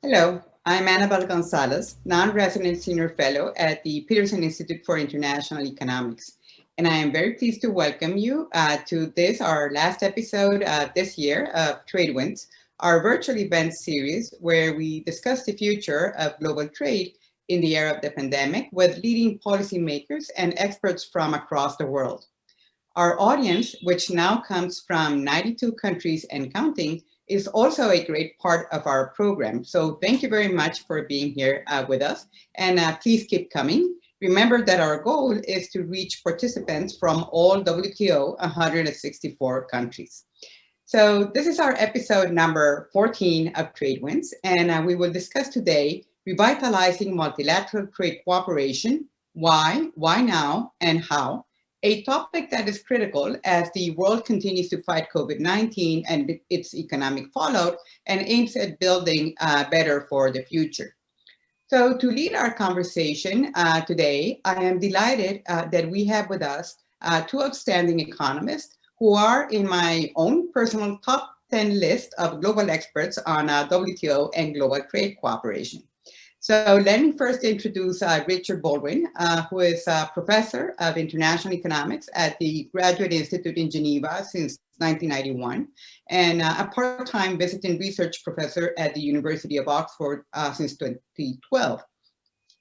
Hello, I'm Anabel González, non-resident senior fellow at the Peterson Institute for International Economics. And I am very pleased to welcome you to this, our last episode this year of Trade Winds, our virtual event series where we discuss the future of global trade in the era of the pandemic with leading policymakers and experts from across the world. Our audience, which now comes from 92 countries and counting, is also a great part of our program. So thank you very much for being here with us. And please keep coming. Remember that our goal is to reach participants from all WTO 164 countries. So this is our episode number 14 of Trade Winds, and we will discuss today revitalizing multilateral trade cooperation, why now, and how, a topic that is critical as the world continues to fight COVID-19 and its economic fallout and aims at building better for the future. So to lead our conversation today, I am delighted that we have with us two outstanding economists who are in my own personal top 10 list of global experts on WTO and global trade cooperation. So let me first introduce Richard Baldwin, who is a professor of international economics at the Graduate Institute in Geneva since 1991, and a part-time visiting research professor at the University of Oxford since 2012.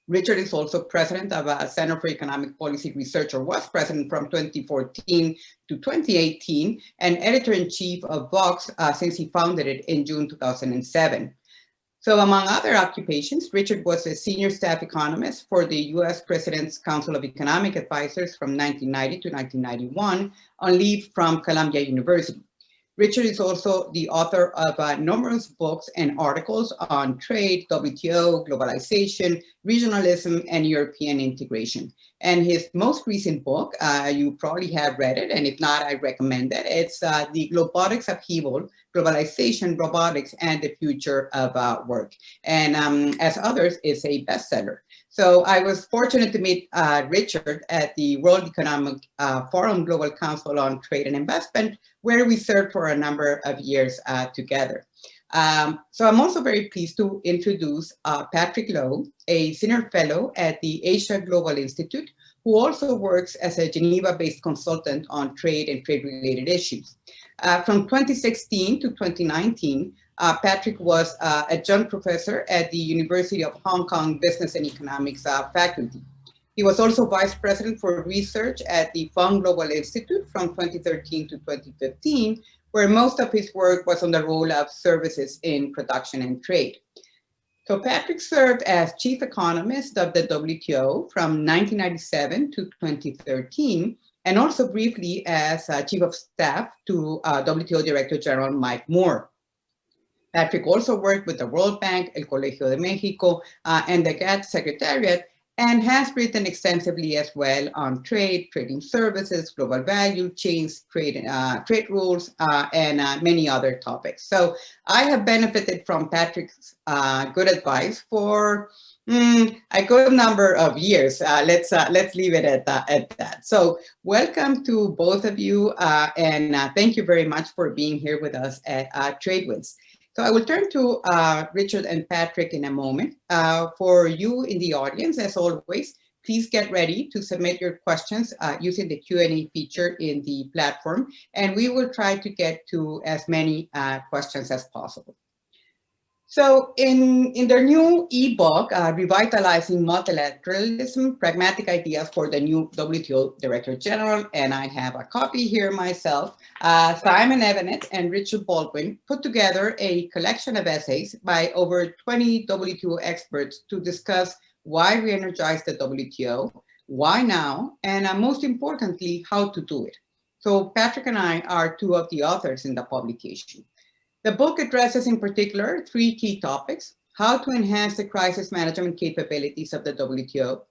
Richard is also president of a Center for Economic Policy Research, or was president from 2014 to 2018, and editor-in-chief of Vox since he founded it in June 2007. So among other occupations, Richard was a senior staff economist for the US President's Council of Economic Advisors from 1990 to 1991 on leave from Columbia University. Richard is also the author of numerous books and articles on trade, WTO, globalization, regionalism, and European integration. And his most recent book, you probably have read it, and if not, I recommend it. It's The Globotics Upheaval, Globalization, Robotics, and the Future of Work. And as others, it's a bestseller. So I was fortunate to meet Richard at the World Economic Forum Global Council on Trade and Investment, where we served for a number of years together. So I'm also very pleased to introduce Patrick Lowe, a senior fellow at the Asia Global Institute, who also works as a Geneva-based consultant on trade and trade-related issues. From 2016 to 2019, Patrick was adjunct professor at the University of Hong Kong Business and Economics faculty. He was also vice president for research at the Fung Global Institute from 2013 to 2015, where most of his work was on the role of services in production and trade. So Patrick served as chief economist of the WTO from 1997 to 2013, and also briefly as chief of staff to WTO Director-General Mike Moore. Patrick also worked with the World Bank, El Colegio de Mexico, and the GATT Secretariat, and has written extensively as well on trade, trading services, global value chains, trade rules, and many other topics. So I have benefited from Patrick's good advice for a good number of years. Let's leave it at that. So welcome to both of you, and thank you very much for being here with us at Trade Winds. So I will turn to Richard and Patrick in a moment. For you in the audience, as always, please get ready to submit your questions using the Q&A feature in the platform, and we will try to get to as many questions as possible. So in their new ebook, Revitalizing Multilateralism, Pragmatic Ideas for the new WTO Director-General, and I have a copy here myself, Simon Evanet and Richard Baldwin put together a collection of essays by over 20 WTO experts to discuss why re-energize the WTO, why now, and most importantly, how to do it. So Patrick and I are two of the authors in the publication. The book addresses in particular three key topics: how to enhance the crisis management capabilities of the WTO,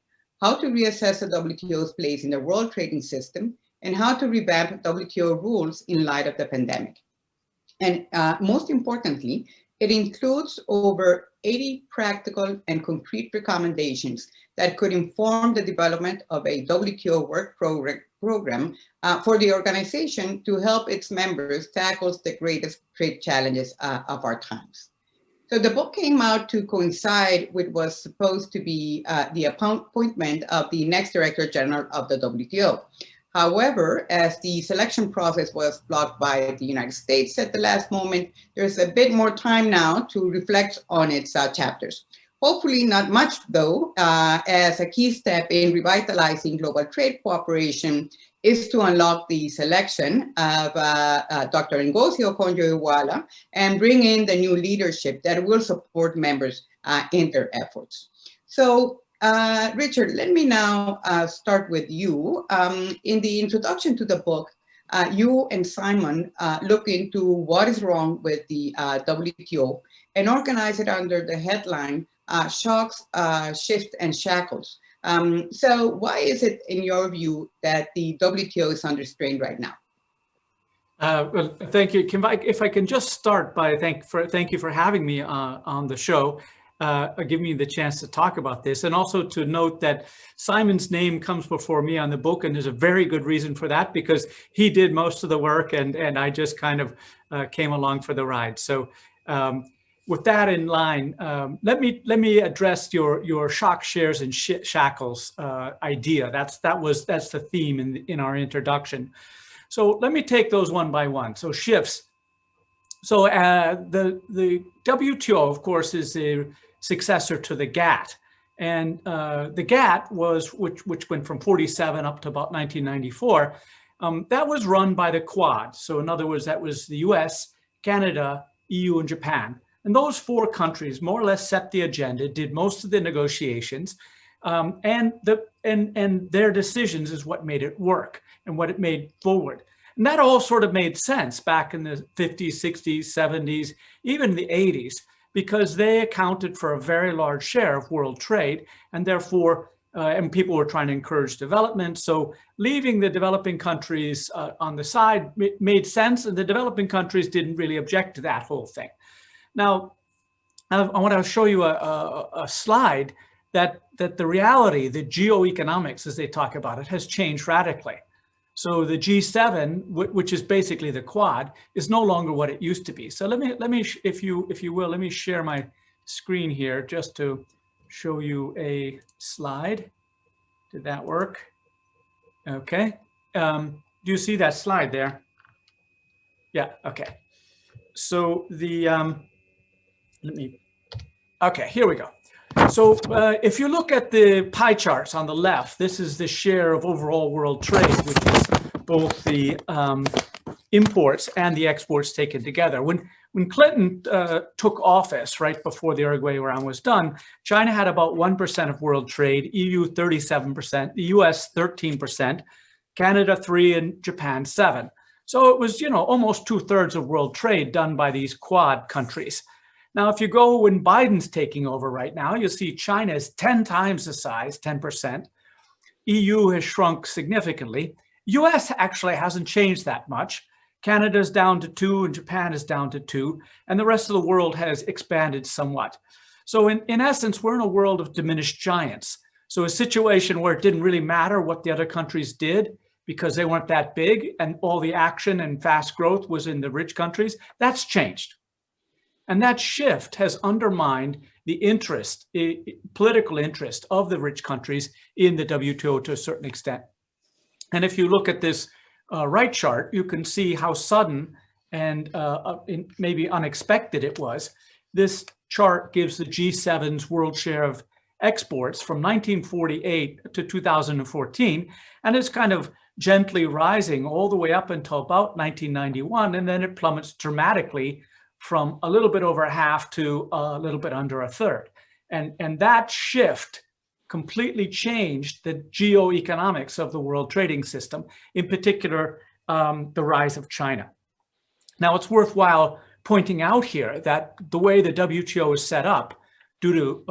how to reassess the WTO's place in the world trading system, and how to revamp WTO rules in light of the pandemic. And most importantly, it includes over 80 practical and concrete recommendations that could inform the development of a WTO work program for the organization to help its members tackle the greatest trade challenges of our times. So the book came out to coincide with what was supposed to be the appointment of the next Director General of the WTO. However, as the selection process was blocked by the United States at the last moment, there's a bit more time now to reflect on its chapters. Hopefully not much, though, as a key step in revitalizing global trade cooperation is to unlock the selection of Dr. Ngozi Okonjo-Iweala and bring in the new leadership that will support members in their efforts. So, Richard, let me now start with you. In the introduction to the book, you and Simon look into what is wrong with the WTO and organize it under the headline, Shocks, Shifts, and Shackles. So why is it, in your view, that the WTO is under strain right now? Well, thank you. If I can just start by thank you for having me on the show, giving me the chance to talk about this, and also to note that Simon's name comes before me on the book, and there's a very good reason for that, because he did most of the work, and I just kind of came along for the ride. So. With that in line, let me address your shock, shares, and shackles idea. That's the theme in our introduction. So let me take those one by one. So shifts. So the WTO, of course, is a successor to the GATT, and the GATT was which went from 47 up to about 1994. That was run by the Quad. So in other words, that was the U.S., Canada, EU, and Japan. And those four countries more or less set the agenda, did most of the negotiations, and their decisions is what made it work and what it made forward. And that all sort of made sense back in the 50s, 60s, 70s, even the 80s, because they accounted for a very large share of world trade, and therefore, and people were trying to encourage development. So leaving the developing countries on the side made sense, and the developing countries didn't really object to that whole thing. Now, I want to show you a slide that the reality, the geoeconomics, as they talk about it, has changed radically. So the G7, which is basically the Quad, is no longer what it used to be. So let me, if you will, let me share my screen here just to show you a slide. Did that work? Okay. Do you see that slide there? Yeah. Okay. So the okay, here we go. So if you look at the pie charts on the left, this is the share of overall world trade, which is both the imports and the exports taken together. When Clinton took office right before the Uruguay round was done, China had about 1% of world trade, EU 37%, the US 13%, Canada 3%, and Japan 7%. So it was, almost 2/3 of world trade done by these Quad countries. Now, if you go when Biden's taking over right now, you'll see China is 10 times the size, 10%. EU has shrunk significantly. US actually hasn't changed that much. Canada's down to 2% and Japan is down to 2%, and the rest of the world has expanded somewhat. So in essence, we're in a world of diminished giants. So a situation where it didn't really matter what the other countries did because they weren't that big and all the action and fast growth was in the rich countries, that's changed. And that shift has undermined the interest, political interest of the rich countries in the WTO to a certain extent. And if you look at this right chart, you can see how sudden and maybe unexpected it was. This chart gives the G7's world share of exports from 1948 to 2014, and it's kind of gently rising all the way up until about 1991, and then it plummets dramatically from a little bit over half to a little bit under a third. And that shift completely changed the geoeconomics of the world trading system, in particular, the rise of China. Now, it's worthwhile pointing out here that the way the WTO is set up, due to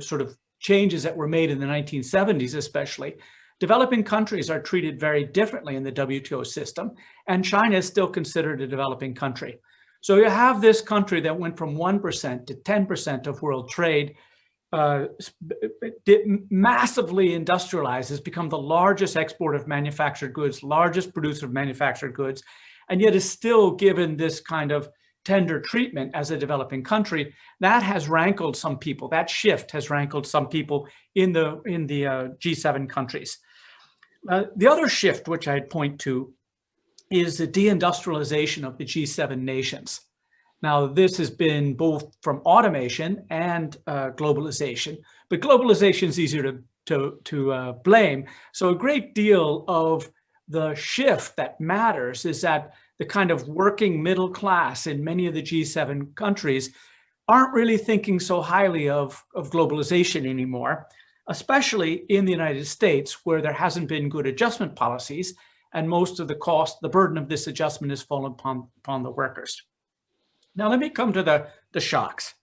sort of changes that were made in the 1970s especially, developing countries are treated very differently in the WTO system, and China is still considered a developing country. So you have this country that went from 1% to 10% of world trade, massively industrialized, has become the largest exporter of manufactured goods, largest producer of manufactured goods, and yet is still given this kind of tender treatment as a developing country, that has rankled some people. That shift has rankled some people in the G7 countries. The other shift, which I'd point to, is the deindustrialization of the G7 nations. Now, this has been both from automation and globalization, but globalization is easier to blame. So a great deal of the shift that matters is that the kind of working middle class in many of the G7 countries aren't really thinking so highly of globalization anymore, especially in the United States, where there hasn't been good adjustment policies, and most of the cost, the burden of this adjustment has fallen upon the workers. Now, let me come to the shocks.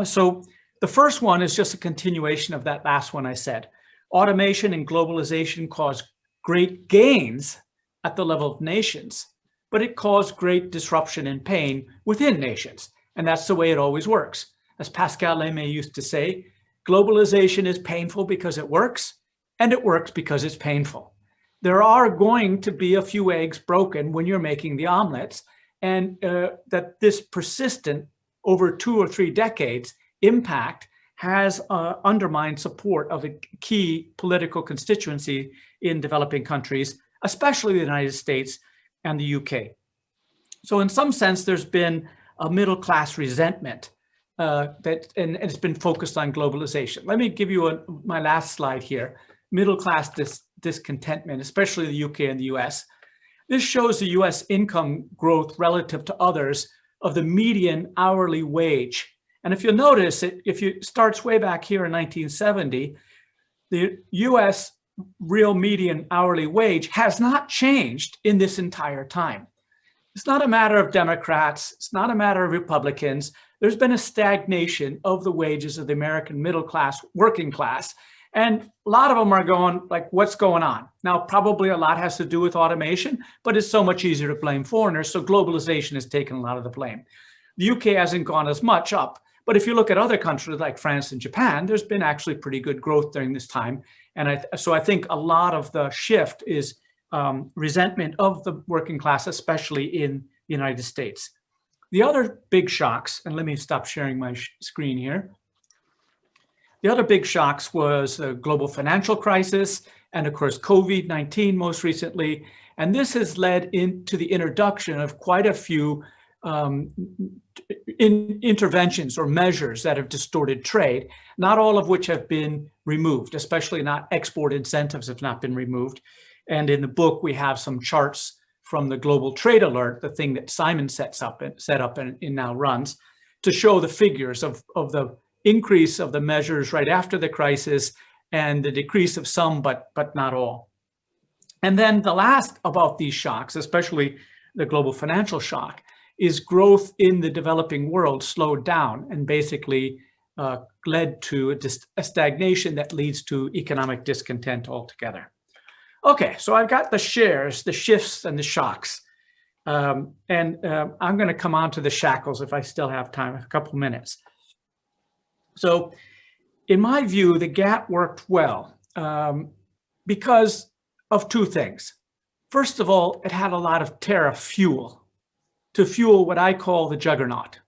So the first one is just a continuation of that last one I said. Automation and globalization caused great gains at the level of nations, but it caused great disruption and pain within nations. And that's the way it always works. As Pascal Lemay used to say, globalization is painful because it works, and it works because it's painful. There are going to be a few eggs broken when you're making the omelets, and that this persistent, over 2 or 3 decades, impact has undermined support of a key political constituency in developing countries, especially the United States and the UK. So in some sense, there's been a middle-class resentment and it's been focused on globalization. Let me give you my last slide here. Middle-class discontentment, especially the UK and the US. This shows the US income growth relative to others of the median hourly wage. And if you'll notice, if you starts way back here in 1970, the US real median hourly wage has not changed in this entire time. It's not a matter of Democrats. It's not a matter of Republicans. There's been a stagnation of the wages of the American middle class, working class. And a lot of them are going like, what's going on? Now, probably a lot has to do with automation, but it's so much easier to blame foreigners. So globalization has taken a lot of the blame. The UK hasn't gone as much up. But if you look at other countries like France and Japan, there's been actually pretty good growth during this time. And so I think a lot of the shift is resentment of the working class, especially in the United States. The other big shocks, and let me stop sharing my screen here. The other big shocks was the global financial crisis and, of course, COVID-19 most recently. And this has led into the introduction of quite a few interventions or measures that have distorted trade, not all of which have been removed, especially not export incentives have not been removed. And in the book, we have some charts from the Global Trade Alert, the thing that Simon set up and now runs, to show the figures of the increase of the measures right after the crisis and the decrease of some, but not all. And then the last about these shocks, especially the global financial shock, is growth in the developing world slowed down and basically led to a stagnation that leads to economic discontent altogether. Okay, so I've got the shares, the shifts, and the shocks. I'm going to come on to the shackles if I still have time, a couple minutes. So in my view, the GATT worked well because of 2 things. First of all, it had a lot of tariff fuel to fuel what I call the juggernaut.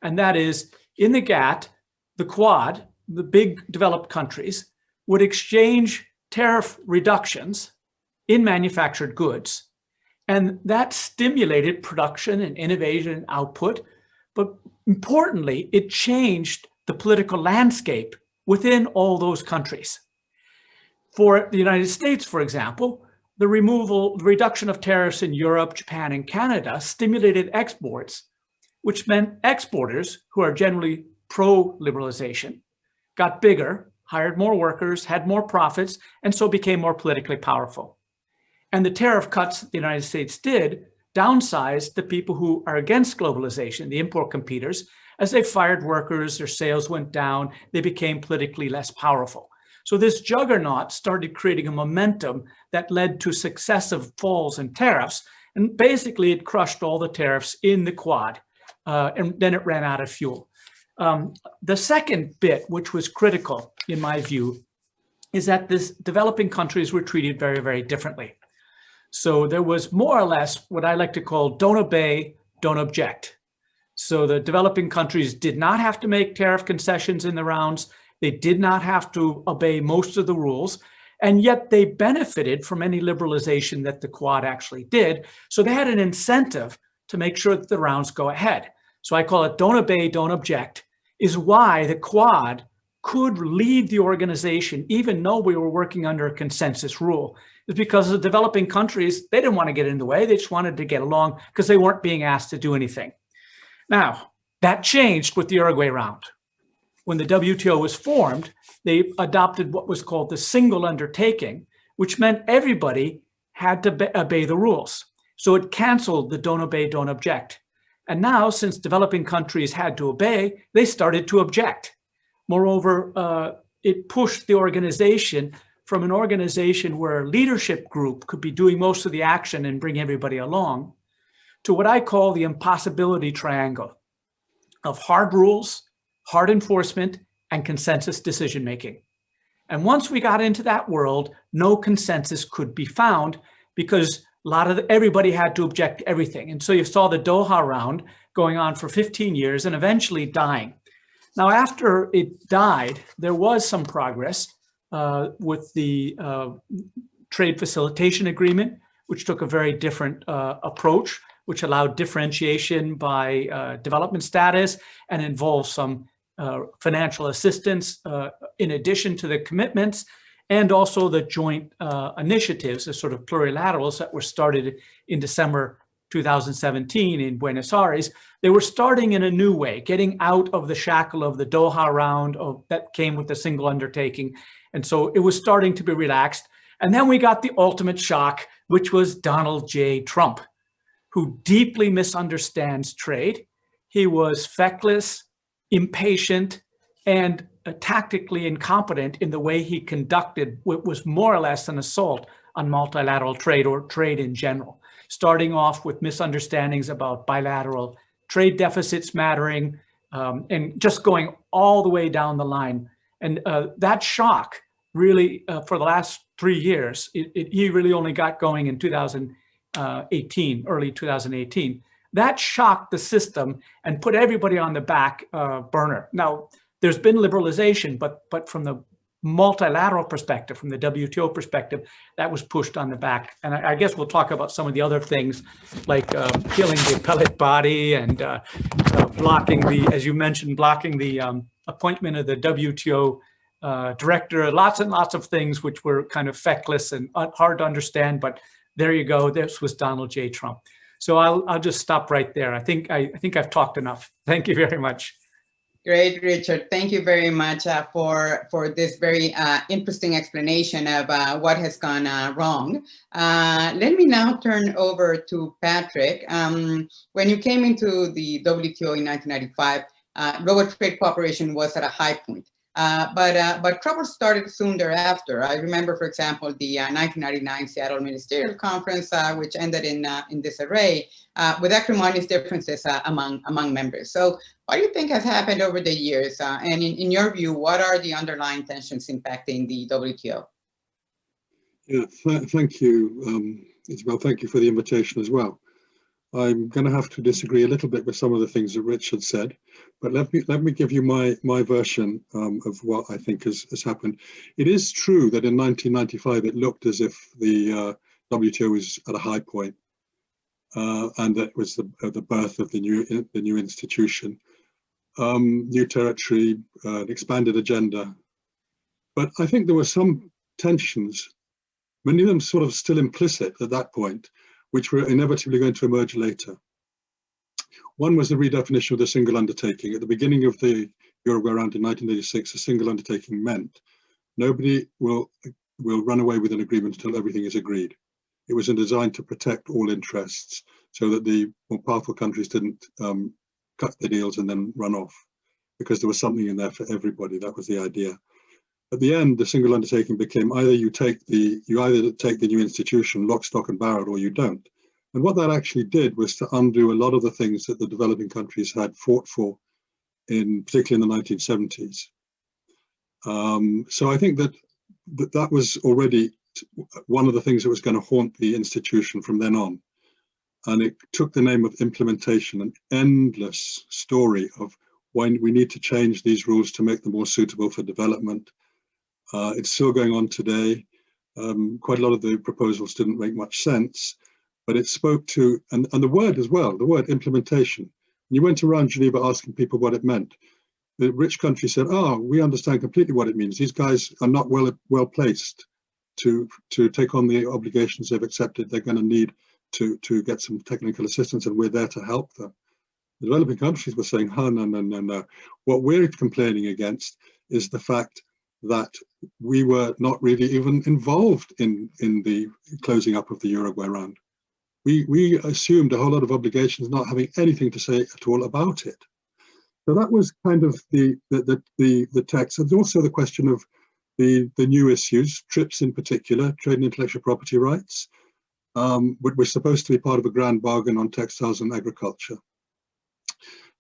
And that is, in the GATT, the Quad, the big developed countries, would exchange tariff reductions in manufactured goods. And that stimulated production and innovation and output. But importantly, it changed the political landscape within all those countries. For the United States, for example, the reduction of tariffs in Europe, Japan, and Canada stimulated exports, which meant exporters, who are generally pro-liberalization, got bigger, hired more workers, had more profits, and so became more politically powerful. And the tariff cuts that the United States did downsized the people who are against globalization, the import competitors. As they fired workers, their sales went down, they became politically less powerful. So this juggernaut started creating a momentum that led to successive falls in tariffs. And basically it crushed all the tariffs in the Quad. And then it ran out of fuel. The second bit, which was critical in my view, is that these developing countries were treated very, very differently. So there was more or less what I like to call don't obey, don't object. So the developing countries did not have to make tariff concessions in the rounds. They did not have to obey most of the rules. And yet they benefited from any liberalization that the Quad actually did. So they had an incentive to make sure that the rounds go ahead. So I call it don't obey, don't object, is why the Quad could lead the organization, even though we were working under a consensus rule. It's because the developing countries, they didn't want to get in the way. They just wanted to get along because they weren't being asked to do anything. Now, that changed with the Uruguay round. When the WTO was formed, they adopted what was called the single undertaking, which meant everybody had to obey the rules. So it canceled the don't obey, don't object. And now, since developing countries had to obey, they started to object. Moreover, it pushed the organization from an organization where a leadership group could be doing most of the action and bring everybody along to what I call the impossibility triangle of hard rules, hard enforcement, and consensus decision-making. And once we got into that world, no consensus could be found because everybody had to object to everything. And so you saw the Doha round going on for 15 years and eventually dying. Now, after it died, there was some progress with the trade facilitation agreement, which took a very different approach, which allowed differentiation by development status and involved some financial assistance in addition to the commitments, and also the joint initiatives, the sort of plurilaterals that were started in December 2017 in Buenos Aires. They were starting in a new way, getting out of the shackle of the Doha round that came with the single undertaking. And so it was starting to be relaxed. And then we got the ultimate shock, which was Donald J. Trump, who deeply misunderstands trade. He was feckless, impatient, and tactically incompetent in the way he conducted what was more or less an assault on multilateral trade or trade in general, starting off with misunderstandings about bilateral trade deficits mattering, and just going all the way down the line. And that shock really, for the last 3 years, he really only got going in 2018, early 2018. That shocked the system and put everybody on the back burner. Now, there's been liberalization, but from the multilateral perspective, from the WTO perspective, that was pushed on the back. And I guess we'll talk about some of the other things like killing the appellate body and blocking as you mentioned, blocking the appointment of the WTO director, lots and lots of things which were kind of feckless and hard to understand, but there you go. This was Donald J. Trump. So I'll just stop right there. I think I've talked enough. Thank you very much. Great, Richard. Thank you very much for this very interesting explanation of what has gone wrong. Let me now turn over to Patrick. When you came into the WTO in 1995, global trade cooperation was at a high point. But trouble started soon thereafter. I remember, for example, the 1999 Seattle Ministerial Conference, which ended in disarray, with acrimonious differences among members. So what do you think has happened over the years? And in your view, what are the underlying tensions impacting the WTO? Yeah, thank you, Isabel. Thank you for the invitation as well. I'm going to have to disagree a little bit with some of the things that Richard said, but let me give you my version of what I think has happened. It is true that in 1995 it looked as if the WTO was at a high point, and that was the birth of the new institution, new territory, expanded agenda. But I think there were some tensions, many of them sort of still implicit at that point, which were inevitably going to emerge later. One was the redefinition of the single undertaking. At the beginning of the Uruguay round in 1986, a single undertaking meant nobody will run away with an agreement until everything is agreed. It was designed to protect all interests so that the more powerful countries didn't cut the deals and then run off, because there was something in there for everybody. That was the idea. At the end, the single undertaking became either you take the new institution lock, stock and barrel, or you don't. And what that actually did was to undo a lot of the things that the developing countries had fought for, particularly in the 1970s. So I think that was already one of the things that was going to haunt the institution from then on. and it took the name of implementation, an endless story of when we need to change these rules to make them more suitable for development. It's still going on today. Quite a lot of the proposals didn't make much sense, but it spoke to, and the word as well, the word implementation. You went around Geneva asking people what it meant. The rich countries said, oh, we understand completely what it means. These guys are not well placed to take on the obligations they've accepted. They're going to need to get some technical assistance, and we're there to help them. The developing countries were saying, oh, no. What we're complaining against is the fact that we were not really even involved in the closing up of the Uruguay round. We assumed a whole lot of obligations, not having anything to say at all about it. So that was kind of the text. And also the question of the new issues, TRIPS in particular, trade and intellectual property rights, which were supposed to be part of a grand bargain on textiles and agriculture.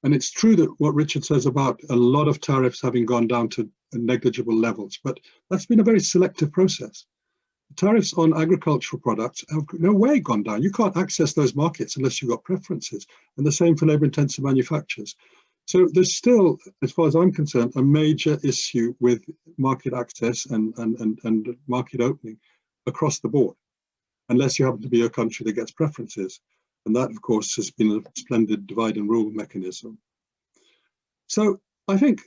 And it's true that what Richard says about a lot of tariffs having gone down to negligible levels, but that's been a very selective process. Tariffs on agricultural products have no way gone down. You can't access those markets unless you've got preferences, and the same for labor-intensive manufacturers. So there's still, as far as I'm concerned, a major issue with market access and market opening across the board, unless you happen to be a country that gets preferences. And that, of course, has been a splendid divide and rule mechanism. So I think,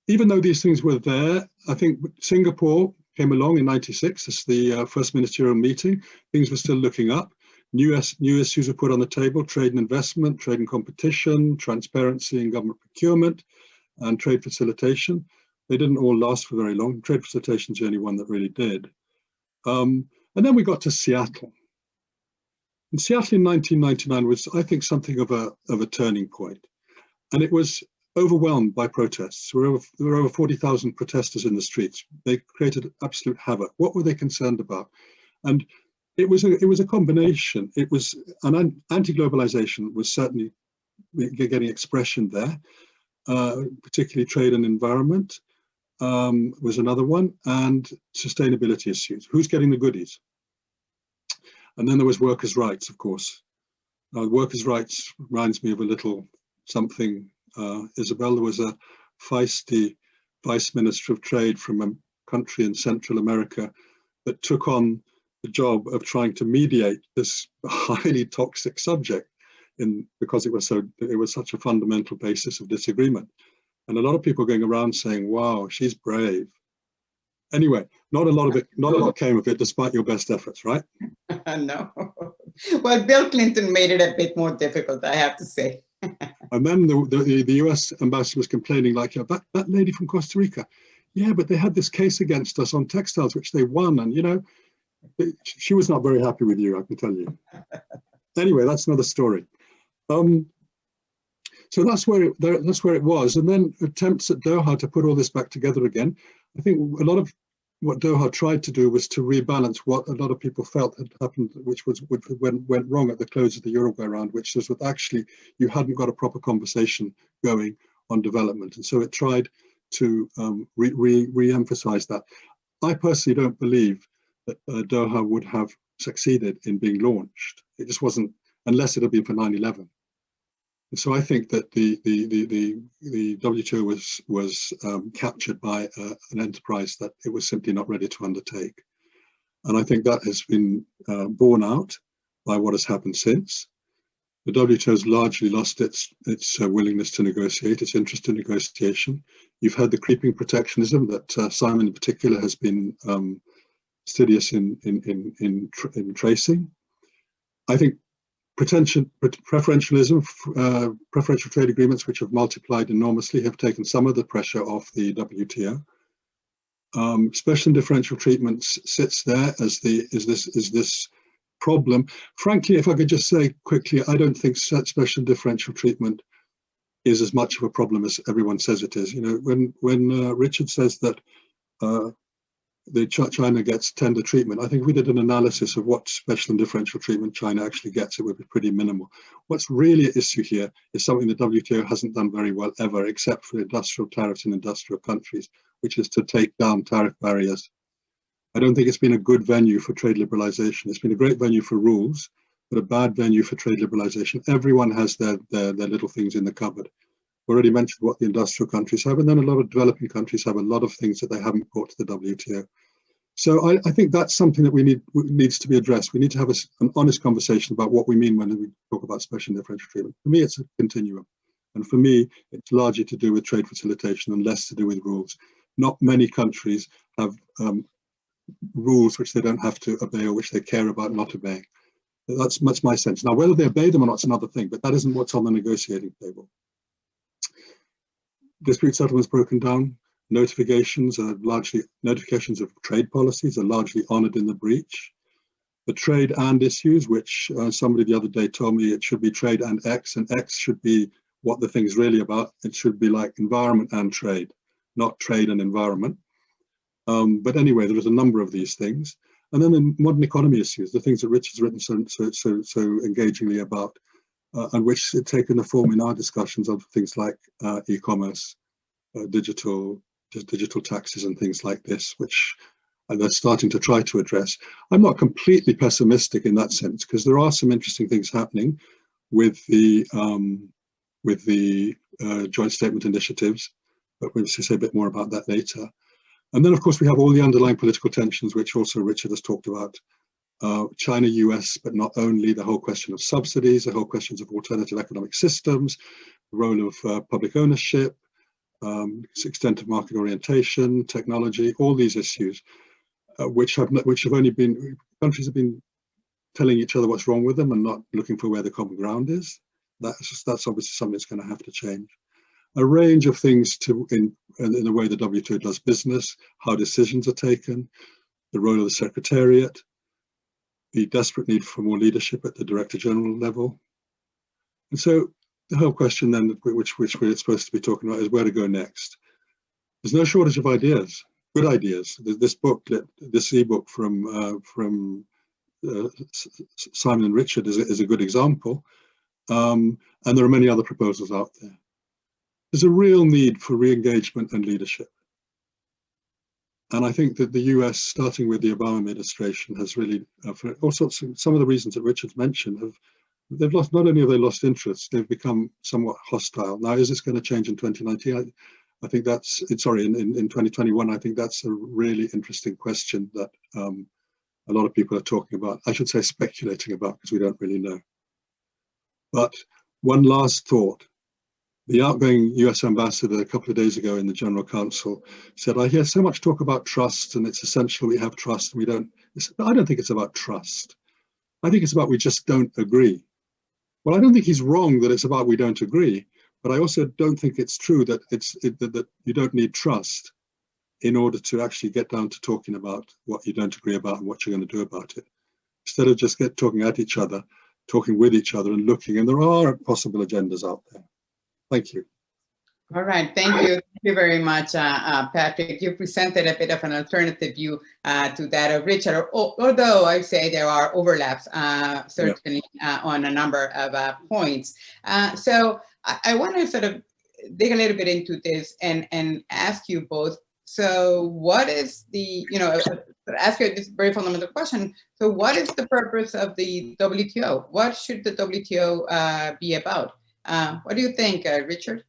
even though these things were there, I think Singapore came along in '96 as the first ministerial meeting. Things were still looking up. New issues were put on the table: trade and investment, trade and competition, transparency in government procurement, and trade facilitation. They didn't all last for very long. Trade facilitation is the only one that really did. And then we got to Seattle. And Seattle in 1999 was, I think, something of a turning point. And it was overwhelmed by protests. There were over 40,000 protesters in the streets. They created absolute havoc. What were they concerned about? And it was a combination. It was an anti-globalization was certainly getting expression there, particularly trade and environment was another one, and sustainability issues. Who's getting the goodies? And then there was workers' rights, of course. Workers' rights reminds me of a little something. Isabel, there was a feisty vice minister of trade from a country in Central America that took on the job of trying to mediate this highly toxic subject because it was such a fundamental basis of disagreement. And a lot of people going around saying, wow, she's brave. Anyway, not a lot came of it, despite your best efforts, right? No. Well, Bill Clinton made it a bit more difficult, I have to say. And then the US ambassador was complaining like, yeah, that lady from Costa Rica, yeah, but they had this case against us on textiles, which they won. And, you know, she was not very happy with you, I can tell you. Anyway, that's another story. So that's where it was. And then attempts at Doha to put all this back together again. I think a lot of what Doha tried to do was to rebalance what a lot of people felt had happened, which went wrong at the close of the Uruguay round, which was that actually you hadn't got a proper conversation going on development. And so it tried to re-emphasize that. I personally don't believe that Doha would have succeeded in being launched. It just wasn't, unless it had been for 9/11. And so I think that the WTO was captured by an enterprise that it was simply not ready to undertake. And I think that has been borne out by what has happened since. The WTO has largely lost its willingness to negotiate, its interest in negotiation. You've had the creeping protectionism that Simon in particular has been studious in tracing. I think preferentialism, preferential trade agreements, which have multiplied enormously, have taken some of the pressure off the WTO. Special and differential treatments sits there as this problem. Frankly, if I could just say quickly, I don't think special and differential treatment is as much of a problem as everyone says it is. You know, when Richard says that China gets tender treatment, I think if we did an analysis of what special and differential treatment China actually gets, it would be pretty minimal. What's really at issue here is something the WTO hasn't done very well ever, except for industrial tariffs in industrial countries, which is to take down tariff barriers. I don't think it's been a good venue for trade liberalization. It's been a great venue for rules, but a bad venue for trade liberalization. Everyone has their little things in the cupboard. Already mentioned what the industrial countries have, and then a lot of developing countries have a lot of things that they haven't brought to the WTO. So I think that's something that needs to be addressed. We need to have an honest conversation about what we mean when we talk about special and differential treatment. For me, it's a continuum. And for me, it's largely to do with trade facilitation and less to do with rules. Not many countries have rules which they don't have to obey or which they care about not obeying. That's my sense. Now, whether they obey them or not is another thing, but that isn't what's on the negotiating table. Dispute settlements broken down. Notifications of trade policies are largely honored in the breach. The trade and issues, which somebody the other day told me it should be trade and X should be what the thing's really about. It should be like environment and trade, not trade and environment. But anyway, there is a number of these things. And then the modern economy issues, the things that Richard's written so engagingly about, and which have taken the form in our discussions of things like e-commerce, digital taxes and things like this, which they're starting to try to address. I'm not completely pessimistic in that sense, because there are some interesting things happening with the joint statement initiatives, but we'll say a bit more about that later. And then, of course, we have all the underlying political tensions, which also Richard has talked about. China, US, but not only, the whole question of subsidies, the whole questions of alternative economic systems, the role of public ownership, extent of market orientation, technology, all these issues, which have only been, countries have been telling each other what's wrong with them and not looking for where the common ground is. That's obviously something that's going to have to change. A range of things in the way the WTO does business, how decisions are taken, the role of the Secretariat, the desperate need for more leadership at the Director-General level. And so the whole question then, which we're supposed to be talking about, is where to go next. There's no shortage of ideas, good ideas. This ebook from Simon and Richard is a good example. And there are many other proposals out there. There's a real need for re-engagement and leadership. And I think that the US, starting with the Obama administration, has really, for all sorts of, some of the reasons that Richard's mentioned, they've lost, not only have they lost interest, they've become somewhat hostile. Now, is this going to change in 2019? I think that's, in 2021, I think that's a really interesting question that a lot of people are talking about. I should say speculating about, because we don't really know. But one last thought. The outgoing US ambassador a couple of days ago in the General Council said, I hear so much talk about trust and it's essential we have trust and we don't. I don't think it's about trust. I think it's about we just don't agree. Well, I don't think he's wrong that it's about we don't agree, but I also don't think it's true that that you don't need trust in order to actually get down to talking about what you don't agree about and what you're going to do about it. Instead of just talking at each other, talking with each other and looking, and there are possible agendas out there. Thank you. All right, thank you. Thank you very much, Patrick. You presented a bit of an alternative view to that of Richard, although I say there are overlaps, certainly, on a number of points. So I want to sort of dig a little bit into this and ask you both. So what is the, ask you this very fundamental question. So what is the purpose of the WTO? What should the WTO be about? What do you think, Richard?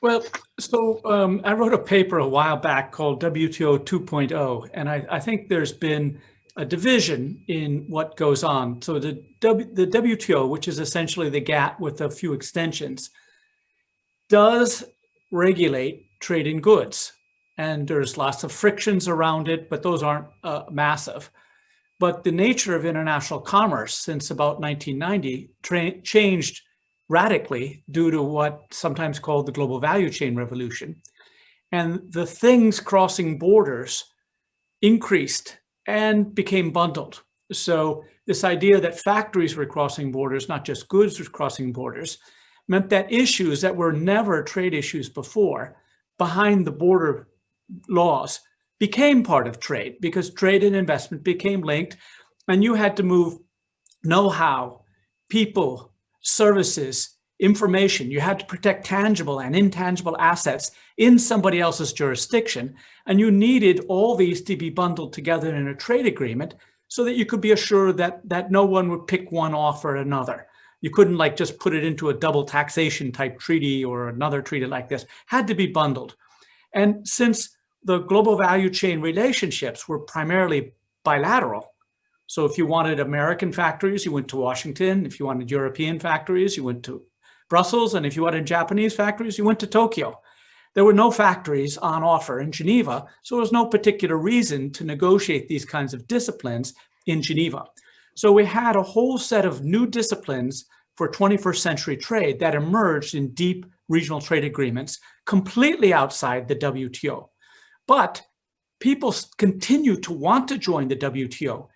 Well, so I wrote a paper a while back called WTO 2.0, and I think there's been a division in what goes on. So the WTO, which is essentially the GATT with a few extensions, does regulate trade in goods. And there's lots of frictions around it, but those aren't massive. But the nature of international commerce since about 1990 changed radically due to what sometimes called the global value chain revolution. And the things crossing borders increased and became bundled. So this idea that factories were crossing borders, not just goods were crossing borders, meant that issues that were never trade issues before, behind the border laws, became part of trade, because trade and investment became linked, and you had to move know-how, people, services, information. You had to protect tangible and intangible assets in somebody else's jurisdiction, and you needed all these to be bundled together in a trade agreement so that you could be assured that no one would pick one off or another. You couldn't like just put it into a double taxation type treaty or another treaty like this. Had to be bundled. And since the global value chain relationships were primarily bilateral, so if you wanted American factories, you went to Washington. If you wanted European factories, you went to Brussels. And if you wanted Japanese factories, you went to Tokyo. There were no factories on offer in Geneva, so there was no particular reason to negotiate these kinds of disciplines in Geneva. So we had a whole set of new disciplines for 21st century trade that emerged in deep regional trade agreements completely outside the WTO. But people continue to want to join the WTO.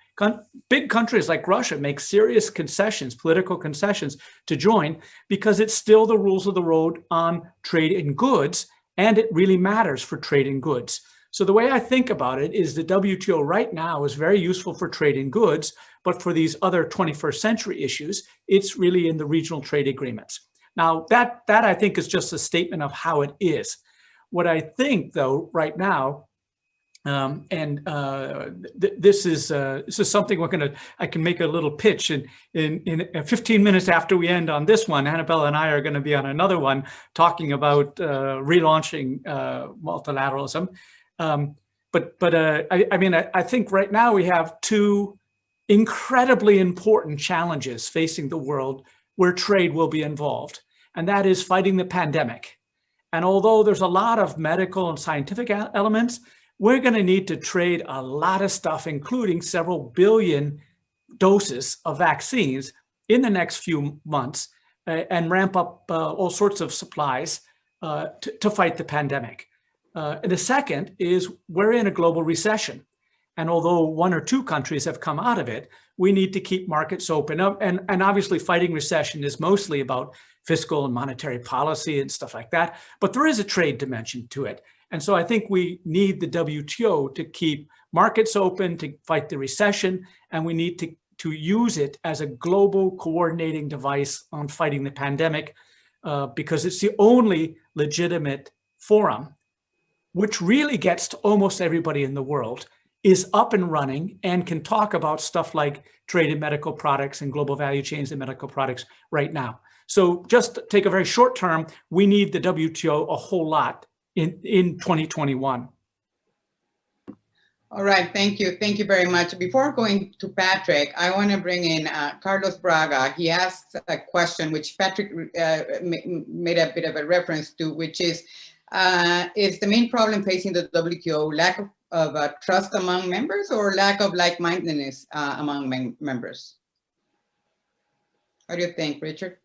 Big countries like Russia make serious concessions, political concessions to join because it's still the rules of the road on trade in goods, and it really matters for trade in goods. So the way I think about it is the WTO right now is very useful for trade in goods, but for these other 21st century issues, it's really in the regional trade agreements. Now, that I think is just a statement of how it is. What I think, though, right now, this is something I can make a little pitch in 15 minutes after we end on this one. Anabel and I are going to be on another one talking about relaunching multilateralism. I think right now we have two incredibly important challenges facing the world where trade will be involved, and that is fighting the pandemic. And although there's a lot of medical and scientific elements, we're going to need to trade a lot of stuff, including several billion doses of vaccines in the next few months and ramp up all sorts of supplies to fight the pandemic. The second is we're in a global recession. And although one or two countries have come out of it, we need to keep markets open up. And obviously fighting recession is mostly about fiscal and monetary policy and stuff like that. But there is a trade dimension to it. And so I think we need the WTO to keep markets open, to fight the recession, and we need to use it as a global coordinating device on fighting the pandemic because it's the only legitimate forum which really gets to almost everybody in the world, is up and running and can talk about stuff like trade in medical products and global value chains in medical products right now. So just to take a very short term, we need the WTO a whole lot in 2021. All right, thank you. Thank you very much. Before going to Patrick, I want to bring in Carlos Braga. He asked a question which Patrick made a bit of a reference to, which is the main problem facing the WTO lack of trust among members or lack of like-mindedness among members? What do you think, Richard?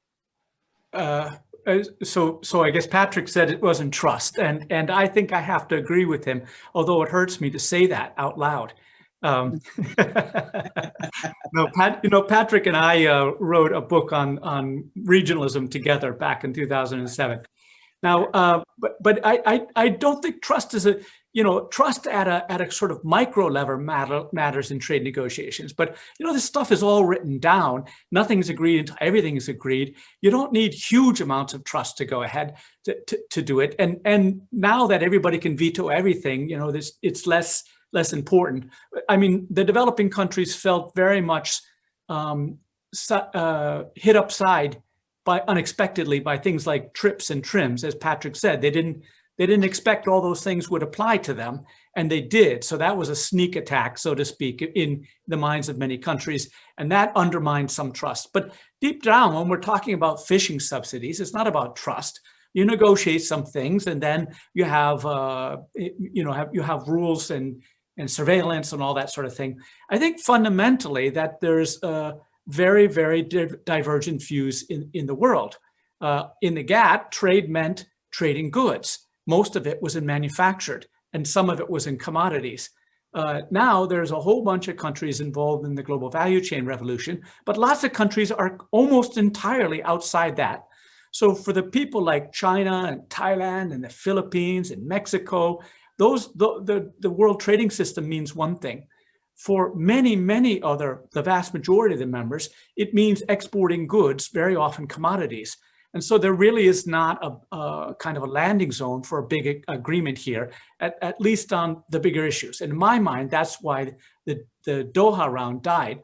So I guess Patrick said it wasn't trust, and I think I have to agree with him, although it hurts me to say that out loud. No, Patrick and I wrote a book on regionalism together back in 2007. Now, but I don't think trust is trust at a sort of micro level matters in trade negotiations. But this stuff is all written down. Nothing's agreed until everything is agreed. You don't need huge amounts of trust to go ahead to do it. And now that everybody can veto everything, it's less important. I mean, the developing countries felt very much hit upside unexpectedly by things like TRIPS and TRIMS, as Patrick said. They didn't expect all those things would apply to them, and they did. So that was a sneak attack, so to speak, in the minds of many countries, and that undermined some trust. But deep down, when we're talking about fishing subsidies, it's not about trust. You negotiate some things, and then you have rules and surveillance and all that sort of thing. I think fundamentally that there's very, very divergent views in the world. In the GATT, trade meant trading goods. Most of it was in manufactured, and some of it was in commodities. Now there's a whole bunch of countries involved in the global value chain revolution, but lots of countries are almost entirely outside that. So for the people like China and Thailand and the Philippines and Mexico, the world trading system means one thing. For many, many the vast majority of the members, it means exporting goods, very often commodities. And so there really is not a kind of a landing zone for a big agreement here, at least on the bigger issues. And in my mind, that's why the Doha round died.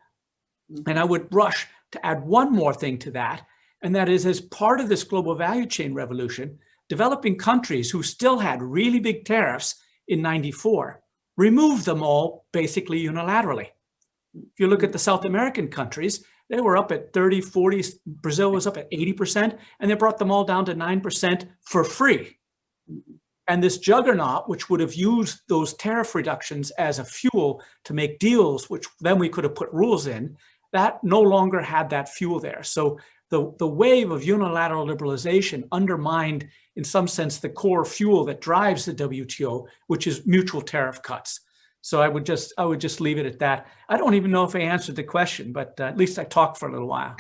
And I would rush to add one more thing to that, and that is, as part of this global value chain revolution, developing countries who still had really big tariffs in '94 removed them all basically unilaterally. If you look at the South American countries, they were up at 30, 40, Brazil was up at 80%, and they brought them all down to 9% for free. And this juggernaut, which would have used those tariff reductions as a fuel to make deals, which then we could have put rules in, that no longer had that fuel there. So the wave of unilateral liberalization undermined, in some sense, the core fuel that drives the WTO, which is mutual tariff cuts. So I would just leave it at that. I don't even know if I answered the question, but at least I talked for a little while.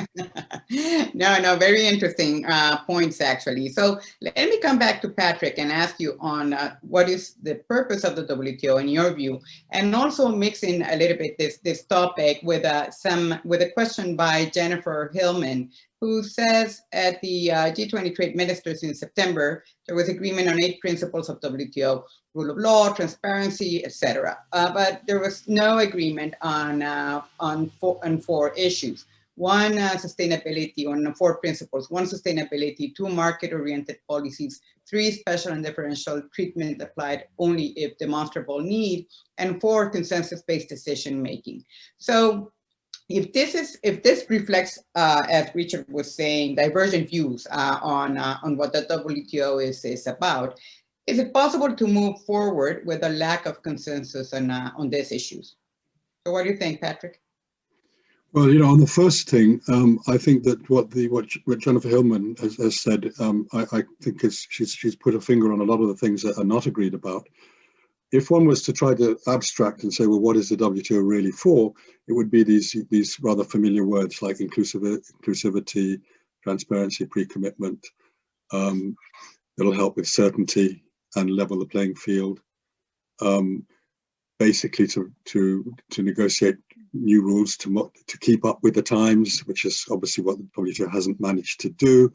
No, very interesting points, actually. So let me come back to Patrick and ask you on what is the purpose of the WTO in your view, and also mix in a little bit this topic with a question by Jennifer Hillman, who says at the G20 trade ministers in September, there was agreement on 8 principles of WTO: rule of law, transparency, etc. But there was no agreement on 4 issues. 1, sustainability, on 4 principles: 1, sustainability; 2, market-oriented policies; 3, special and differential treatment applied only if demonstrable need; and 4, consensus-based decision-making. So if this reflects, as Richard was saying, divergent views on what the WTO is about, is it possible to move forward with a lack of consensus on these issues? So what do you think, Patrick? Well, on the first thing, I think that what Jennifer Hillman has said, I think she's put a finger on a lot of the things that are not agreed about. If one was to try to abstract and say, well, what is the WTO really for? It would be these rather familiar words like inclusivity, transparency, pre-commitment. It'll help with certainty and level the playing field. Basically, to negotiate new rules to keep up with the times, which is obviously what the WTO hasn't managed to do.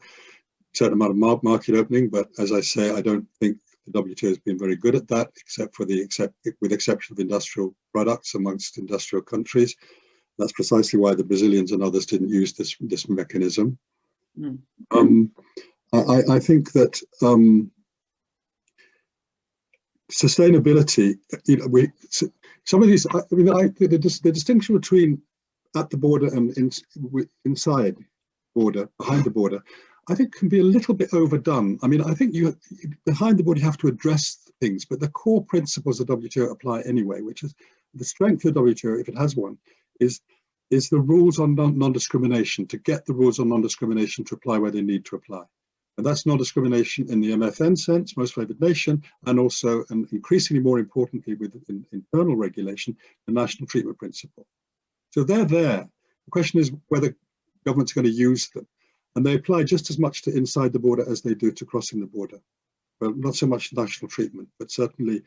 Certain amount of market opening, but as I say, I don't think the WTO has been very good at that, with exception of industrial products amongst industrial countries. That's precisely why the Brazilians and others didn't use this mechanism. Mm. I think that sustainability, some of these, the distinction between at the border and inside border, behind the border, I think can be a little bit overdone. I mean, I think behind the border, you have to address things, but the core principles of WTO apply anyway, which is the strength of WTO, if it has one, is the rules on non-discrimination, to get the rules on non-discrimination to apply where they need to apply. And that's non-discrimination in the MFN sense, most favored nation, and also, and increasingly more importantly, with internal regulation, the national treatment principle. So they're there. The question is whether governments are going to use them. And they apply just as much to inside the border as they do to crossing the border. Well, not so much national treatment, but certainly.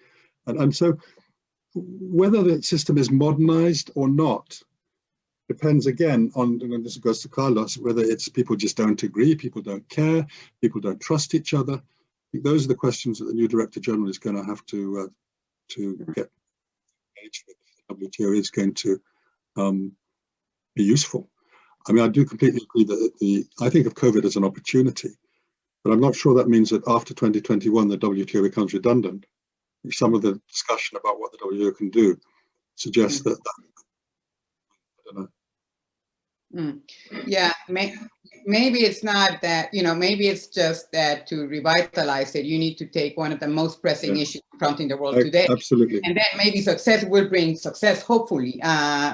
And so whether the system is modernized or not depends again on, and this goes to Carlos, whether it's people just don't agree, people don't care, people don't trust each other. I think those are the questions that the new Director General is going to have to get engaged with. The WTO is going to be useful. I mean, I do completely agree that I think of COVID as an opportunity, but I'm not sure that means that after 2021, the WTO becomes redundant. Some of the discussion about what the WTO can do suggests that I don't know. Yeah, maybe it's not that, maybe it's just that to revitalize it, you need to take one of the most pressing issues confronting the world today. Absolutely. And then maybe success will bring success, hopefully,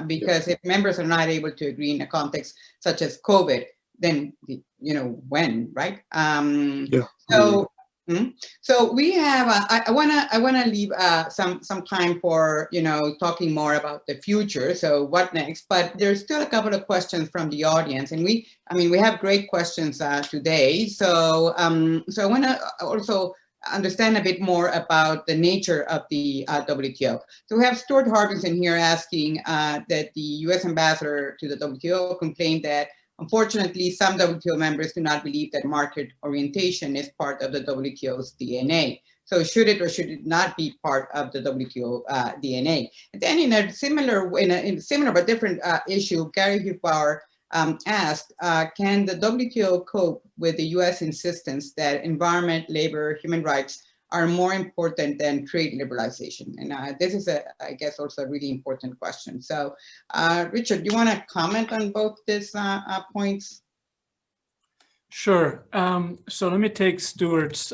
because if members are not able to agree in a context such as COVID, then, when, right? So we have, I wanna leave some time for, talking more about the future. So what next? But there's still a couple of questions from the audience, and we have great questions today. So I wanna also understand a bit more about the nature of the WTO. So we have Stuart Harbinson here asking that the U.S. ambassador to the WTO complained that Unfortunately, some WTO members do not believe that market orientation is part of the WTO's DNA. So should it or should it not be part of the WTO DNA? And then in a similar but different issue, Gary Hubauer asked, can the WTO cope with the US insistence that environment, labor, human rights are more important than trade liberalization? And this is, I guess, also a really important question. So, Richard, do you want to comment on both these points? Sure. So let me take Stuart's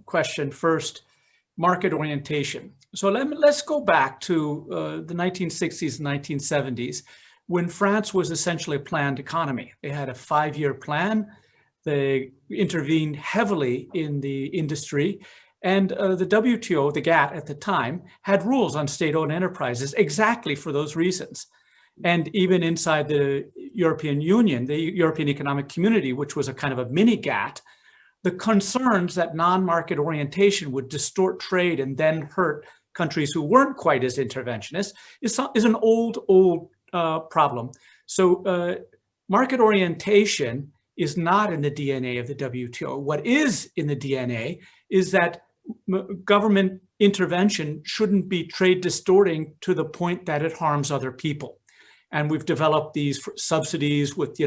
question first, market orientation. So let's go back to the 1960s and 1970s, when France was essentially a planned economy. They had a 5-year plan. They intervened heavily in the industry. And the WTO, the GATT at the time, had rules on state-owned enterprises exactly for those reasons. And even inside the European Union, the European Economic Community, which was a kind of a mini GATT, the concerns that non-market orientation would distort trade and then hurt countries who weren't quite as interventionist is an old problem. So market orientation is not in the DNA of the WTO. What is in the DNA is that government intervention shouldn't be trade distorting to the point that it harms other people. And we've developed these subsidies with,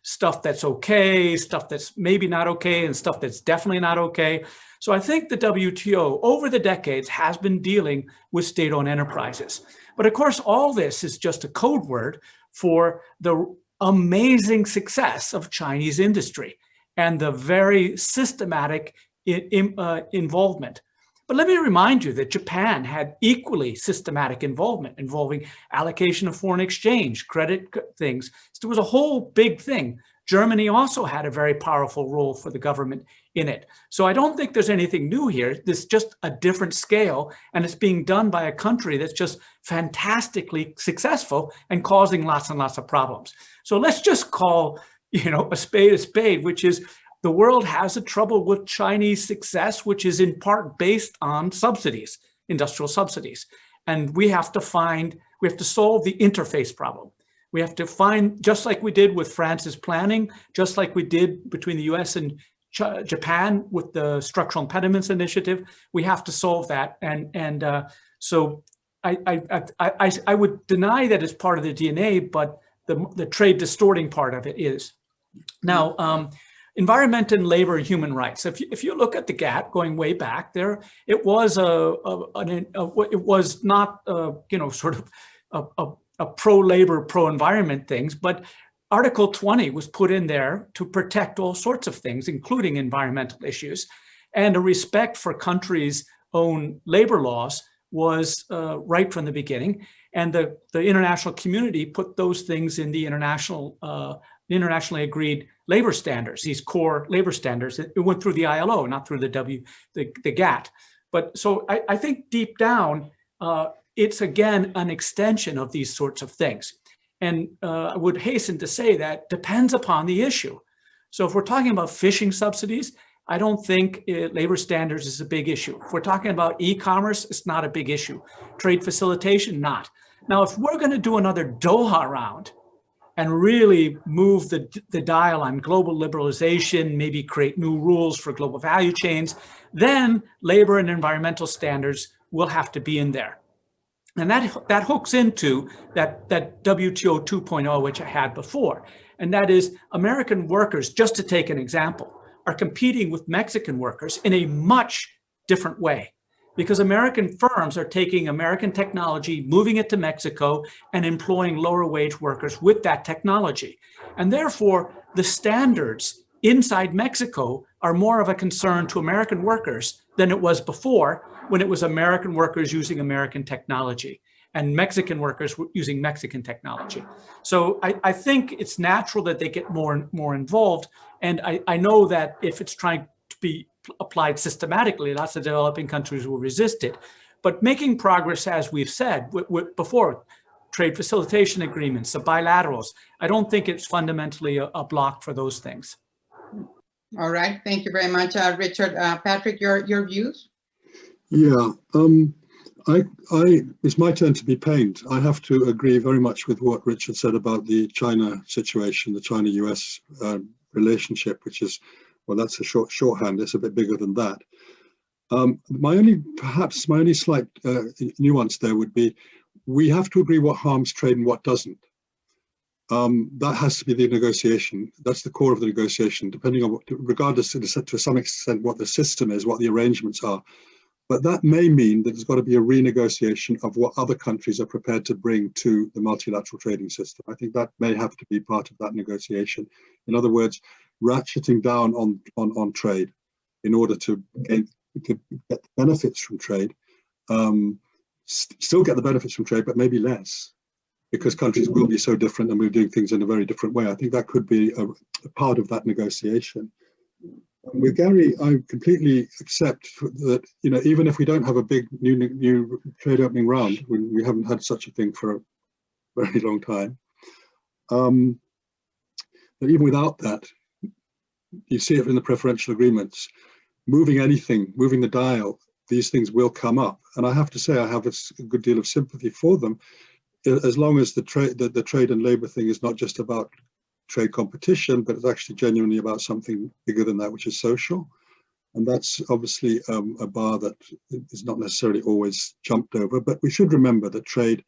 stuff that's okay, stuff that's maybe not okay, and stuff that's definitely not okay. So I think the WTO over the decades has been dealing with state-owned enterprises. But of course, all this is just a code word for the amazing success of Chinese industry and the very systematic involvement. But let me remind you that Japan had equally systematic involvement involving allocation of foreign exchange, credit things. So it was a whole big thing. Germany also had a very powerful role for the government in it. So I don't think there's anything new here. This is just a different scale, and it's being done by a country that's just fantastically successful and causing lots and lots of problems. So let's just call, a spade, which is the world has a trouble with Chinese success, which is in part based on subsidies, industrial subsidies. And we have to solve the interface problem. We have to find, just like we did with France's planning, just like we did between the US and Japan with the Structural Impediments Initiative, we have to solve that. So I would deny that it's part of the DNA, but the trade distorting part of it is. Now, environment and labor and human rights. If you look at the GATT going way back there, it was not sort of a pro-labor, pro-environment things, but Article 20 was put in there to protect all sorts of things, including environmental issues, and a respect for countries' own labor laws was right from the beginning. And the international community put those things in the internationally agreed labor standards, these core labor standards. It went through the ILO, not through the GATT. But so I think deep down, it's again an extension of these sorts of things. And I would hasten to say that depends upon the issue. So if we're talking about fishing subsidies, I don't think labor standards is a big issue. If we're talking about e-commerce, it's not a big issue. Trade facilitation, not. Now, if we're going to do another Doha round and really move the dial on global liberalization, maybe create new rules for global value chains, then labor and environmental standards will have to be in there. And that hooks into that WTO 2.0, which I had before. And that is American workers, just to take an example, are competing with Mexican workers in a much different way, because American firms are taking American technology, moving it to Mexico, and employing lower wage workers with that technology. And therefore, the standards inside Mexico are more of a concern to American workers than it was before, when it was American workers using American technology and Mexican workers using Mexican technology. So I think it's natural that they get more and more involved. And I know that if it's trying to be applied systematically, lots of developing countries will resist it. But making progress, as we've said before, trade facilitation agreements, the bilaterals, I don't think it's fundamentally a block for those things. All right, thank you very much, Richard. Patrick, your views? Yeah, It's my turn to be pained. I have to agree very much with what Richard said about the China situation, the China-US relationship, which is, well, that's a shorthand. It's a bit bigger than that. Perhaps my only slight nuance there would be, we have to agree what harms trade and what doesn't. That has to be the negotiation. That's the core of the negotiation, depending on regardless to some extent what the system is, what the arrangements are. But that may mean that there's got to be a renegotiation of what other countries are prepared to bring to the multilateral trading system. I think that may have to be part of that negotiation. In other words, ratcheting down on trade in order to get the benefits from trade, still get the benefits from trade, but maybe less, because countries will be so different and we're doing things in a very different way. I think that could be a part of that negotiation. With Gary, I completely accept that, even if we don't have a big new trade opening round, we haven't had such a thing for a very long time, but even without that, you see it in the preferential agreements, moving the dial, these things will come up. And I have to say, I have a good deal of sympathy for them, as long as the trade and labor thing is not just about trade competition, but it's actually genuinely about something bigger than that, which is social. And that's obviously a bar that is not necessarily always jumped over, but we should remember that trade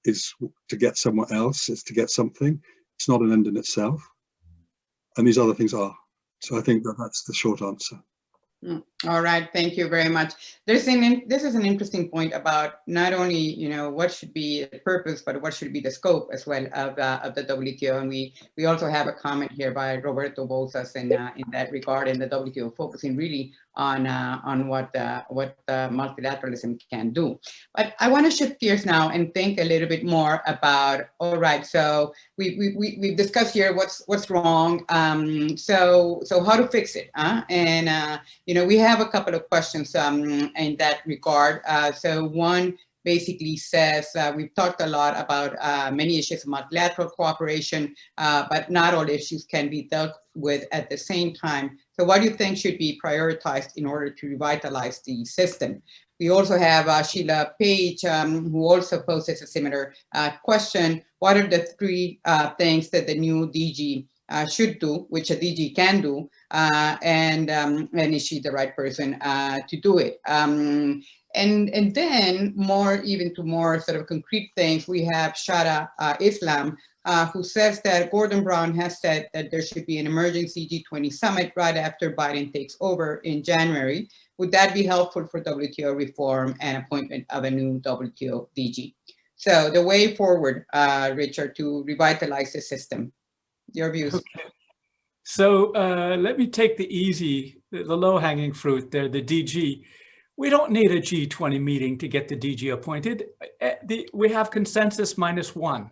is to get somewhere else, it's to get something. It's not an end in itself. And these other things are. So I think that's the short answer. All right, thank you very much. This is an interesting point about not only what should be the purpose, but what should be the scope as well of the WTO. And we also have a comment here by Roberto Bolsas in that regard, in the WTO focusing really on what multilateralism can do. But I want to shift gears now and think a little bit more about, all right, so we've discussed here what's wrong. So how to fix it, and we have a couple of questions in that regard. So one basically says, we've talked a lot about many issues of multilateral cooperation, but not all issues can be dealt with at the same time. So what do you think should be prioritized in order to revitalize the system? We also have Sheila Page, who also poses a similar question. What are the three things that the new DG should do, which a DG can do, and is she the right person to do it? And then even to more sort of concrete things, we have Shara Islam, who says that Gordon Brown has said that there should be an emergency G20 summit right after Biden takes over in January. Would that be helpful for WTO reform and appointment of a new WTO DG? So the way forward, Richard, to revitalize the system. Your views. Okay. So let me take the low-hanging fruit there, the DG. We don't need a G20 meeting to get the DG appointed. We have consensus -1.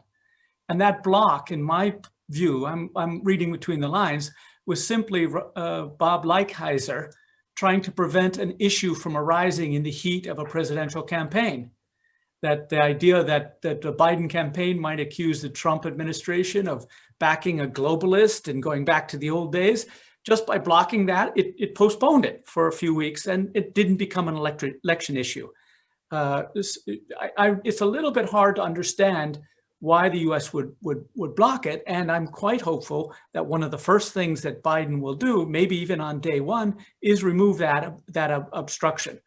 And that block, in my view, I'm reading between the lines, was simply Bob Lighthizer trying to prevent an issue from arising in the heat of a presidential campaign. That the idea that the Biden campaign might accuse the Trump administration of backing a globalist and going back to the old days, just by blocking that, it postponed it for a few weeks and it didn't become an election issue. It's a little bit hard to understand why the US would block it. And I'm quite hopeful that one of the first things that Biden will do, maybe even on day one, is remove that obstruction.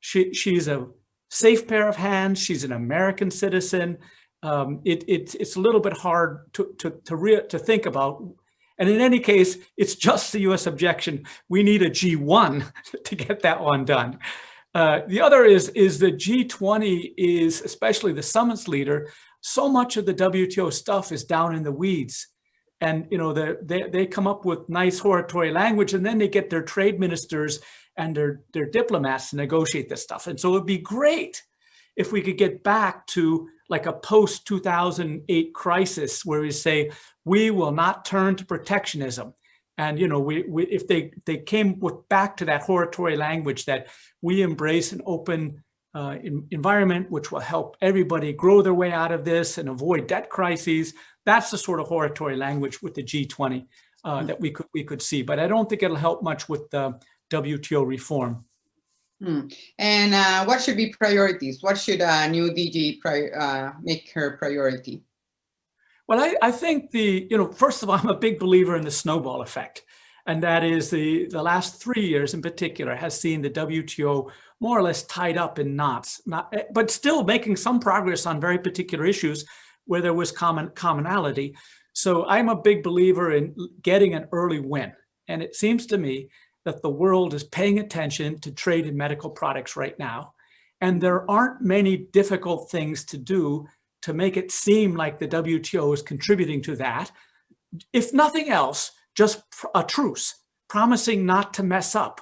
She's a safe pair of hands. She's an American citizen. It's a little bit hard to think about. And in any case, it's just the US objection. We need a G1 to get that one done. The other is the G20 is, especially the summit's leader, so much of the WTO stuff is down in the weeds. And they come up with nice hortatory language, and then they get their trade ministers and their diplomats to negotiate this stuff. And so it'd be great if we could get back to like a post-2008 crisis where we say, we will not turn to protectionism. And if they came back to that hortatory language that we embrace an open environment, which will help everybody grow their way out of this and avoid debt crises, that's the sort of hortatory language with the G20 that we could see. But I don't think it'll help much with the WTO reform. And what should be priorities? What should a new DG make her priority? Well, I think first of all, I'm a big believer in the snowball effect. And that is the last 3 years in particular has seen the WTO more or less tied up in knots, but still making some progress on very particular issues where there was commonality. So I'm a big believer in getting an early win. And it seems to me that the world is paying attention to trade in medical products right now. And there aren't many difficult things to do to make it seem like the WTO is contributing to that. If nothing else, just a truce, promising not to mess up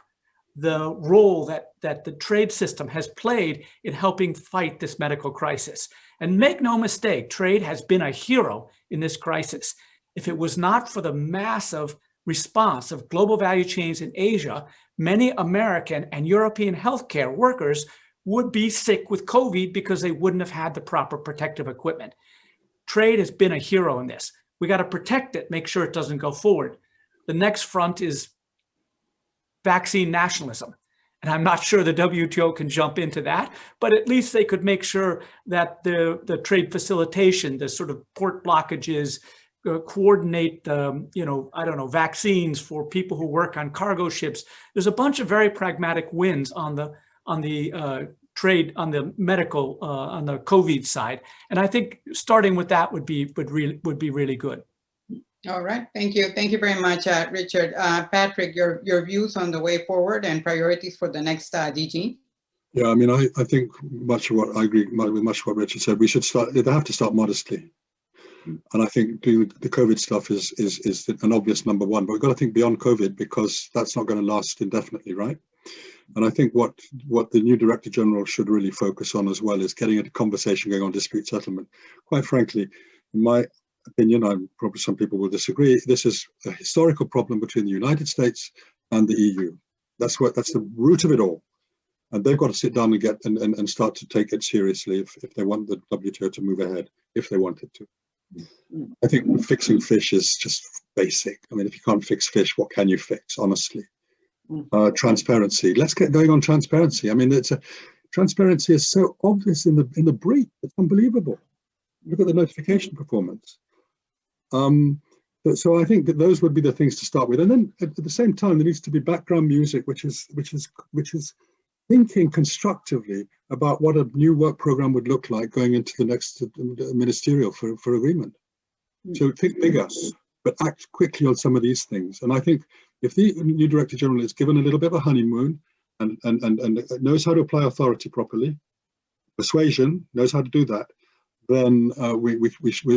the role that the trade system has played in helping fight this medical crisis. And make no mistake, trade has been a hero in this crisis. If it was not for the massive response of global value chains in Asia, many American and European healthcare workers would be sick with COVID because they wouldn't have had the proper protective equipment. Trade has been a hero in this. We got to protect it, make sure it doesn't go forward. The next front is vaccine nationalism. And I'm not sure the WTO can jump into that, but at least they could make sure that the trade facilitation, the sort of port blockages, coordinate vaccines for people who work on cargo ships. There's a bunch of very pragmatic wins on the trade, on the medical, on the COVID side. And I think starting with that would be really good. All right, thank you. Thank you very much, Richard. Patrick, your views on the way forward and priorities for the next DG? Yeah, I mean, I think I agree with much of what Richard said. We should they have to start modestly. And I think doing the COVID stuff is an obvious number one, but we've got to think beyond COVID because that's not going to last indefinitely, right? And I think what the new Director General should really focus on as well is getting a conversation going on dispute settlement. Quite frankly, in my opinion, probably some people will disagree, this is a historical problem between the United States and the EU. That's the root of it all. And they've got to sit down and start to take it seriously if they want the WTO to move ahead, if they want it to. I think fixing fish is just basic. I mean, if you can't fix fish, what can you fix, honestly? Transparency. Let's get going on transparency. I mean, transparency is so obvious in the brief. It's unbelievable. Look at the notification performance. So I think that those would be the things to start with. And then at the same time, there needs to be background music, which is thinking constructively about what a new work program would look like going into the next ministerial for agreement. So think bigger, but act quickly on some of these things. And I think if the new Director General is given a little bit of a honeymoon and knows how to apply authority properly, persuasion, knows how to do that, then we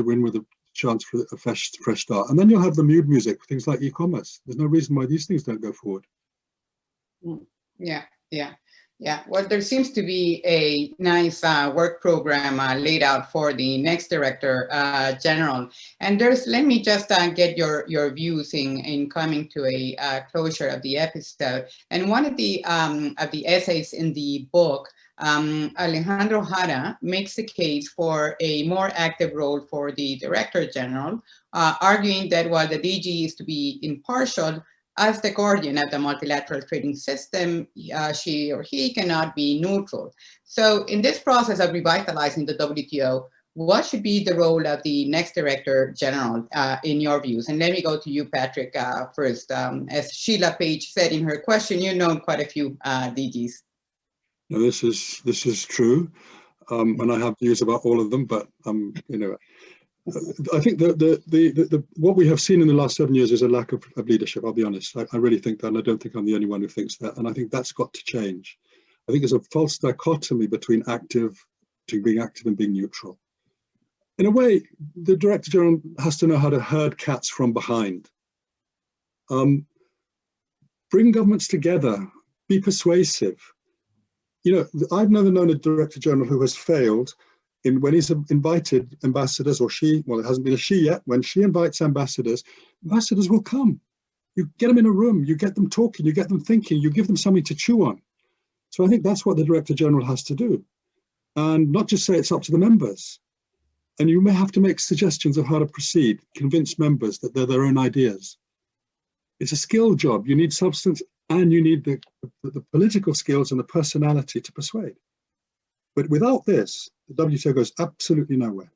win with a chance for a fresh start. And then you'll have the mood music, things like e-commerce. There's no reason why these things don't go forward. Yeah. Well, there seems to be a nice work program laid out for the next Director General. And let me just get your views in coming to a closure of the episode. And one of the essays in the book, Alejandro Jara makes the case for a more active role for the Director General, arguing that while the DG is to be impartial, as the guardian of the multilateral trading system, she or he cannot be neutral. So in this process of revitalizing the WTO, what should be the role of the next Director General in your views? And let me go to you, Patrick, first. As Sheila Page said in her question, you know quite a few DGs. No, this is true, and I have views about all of them. But I think what we have seen in the last 7 years is a lack of leadership. I'll be honest. I really think that, and I don't think I'm the only one who thinks that. And I think that's got to change. I think there's a false dichotomy between being active and being neutral. In a way, the Director General has to know how to herd cats from behind. Bring governments together. Be persuasive. I've never known a Director General who has failed when he's invited ambassadors, or she, well, it hasn't been a she yet, when she invites ambassadors will come. You get them in a room, you get them talking, you get them thinking, you give them something to chew on. So I think that's what the Director General has to do. And not just say it's up to the members. And you may have to make suggestions of how to proceed, convince members that they're their own ideas. It's a skill job. You need substance and you need the political skills and the personality to persuade. But without this, the WTO goes absolutely nowhere,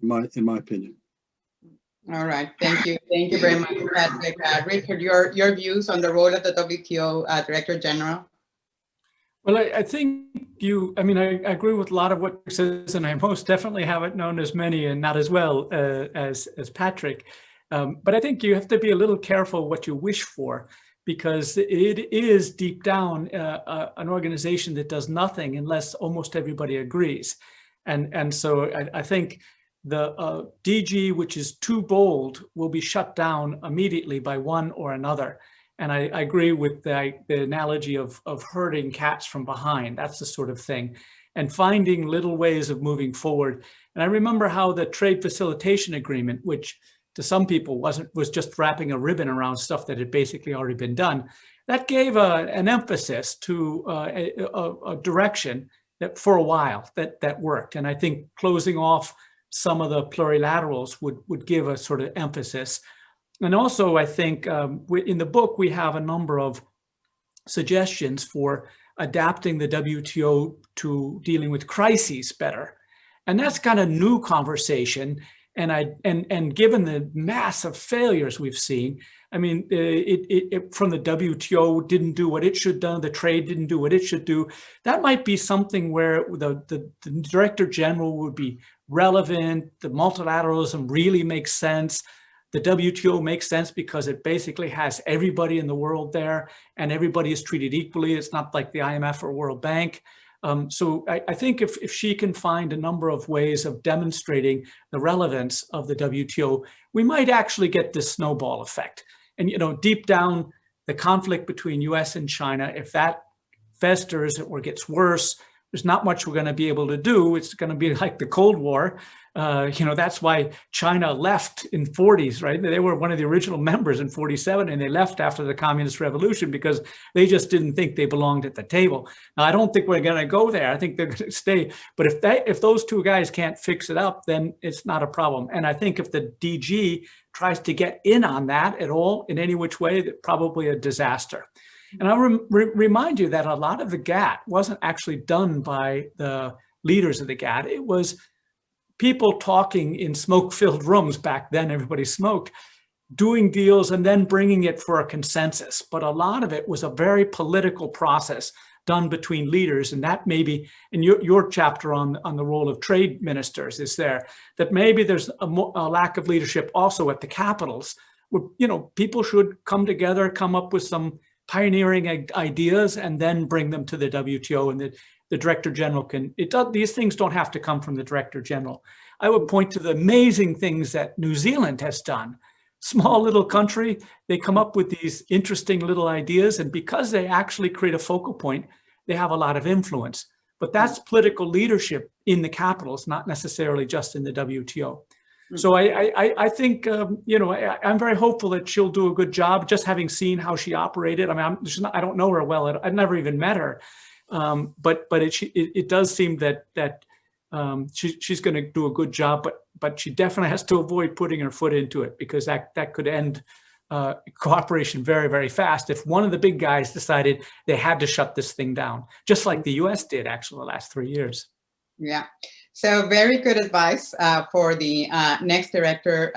in my opinion. All right, thank you very much, Patrick. Richard, your views on the role of the WTO Director-General? Well, I think I agree with a lot of what Rick says, and I most definitely haven't known as many and not as well as Patrick. But I think you have to be a little careful what you wish for, because it is deep down an organization that does nothing unless almost everybody agrees. And so I think the DG, which is too bold, will be shut down immediately by one or another. And I agree with the analogy of herding cats from behind. That's the sort of thing. And finding little ways of moving forward. And I remember how the trade facilitation agreement, which to some people was just wrapping a ribbon around stuff that had basically already been done, that gave an emphasis to a direction that for a while that worked. And I think closing off some of the plurilaterals would give a sort of emphasis. And also, I think in the book, we have a number of suggestions for adapting the WTO to dealing with crises better. And that's kind of new conversation. And given the massive failures we've seen, I mean, it from the WTO didn't do what it should do, the trade didn't do what it should do. That might be something where the Director General would be relevant, the multilateralism really makes sense. The WTO makes sense because it basically has everybody in the world there and everybody is treated equally. It's not like the IMF or World Bank. So I think if she can find a number of ways of demonstrating the relevance of the WTO, we might actually get this snowball effect. And, deep down, the conflict between US and China, if that festers or gets worse, there's not much we're going to be able to do. It's going to be like the Cold War. That's why China left in 40s, right? They were one of the original members in 47, and they left after the Communist Revolution because they just didn't think they belonged at the table. Now, I don't think we're going to go there. I think they're going to stay. But if those two guys can't fix it up, then it's not a problem. And I think if the DG tries to get in on that at all, in any which way, that's probably a disaster. And I'll remind you that a lot of the GATT wasn't actually done by the leaders of the GATT. It was people talking in smoke-filled rooms back then, everybody smoked, doing deals and then bringing it for a consensus. But a lot of it was a very political process done between leaders. And that maybe, in your chapter on the role of trade ministers is there, that maybe there's a lack of leadership also at the capitals, where people should come together, come up with some pioneering ideas and then bring them to the WTO, and the Director General these things don't have to come from the Director General. I would point to the amazing things that New Zealand has done. Small little country, they come up with these interesting little ideas, and because they actually create a focal point, they have a lot of influence. But that's political leadership in the capitals, not necessarily just in the WTO. So I think, I'm very hopeful that she'll do a good job, just having seen how she operated. I mean, I don't know her well. I've never even met her. But it does seem that she's going to do a good job, but she definitely has to avoid putting her foot into it, because that could end cooperation very, very fast if one of the big guys decided they had to shut this thing down, just like the US did actually the last 3 years. Yeah. So very good advice for the next Director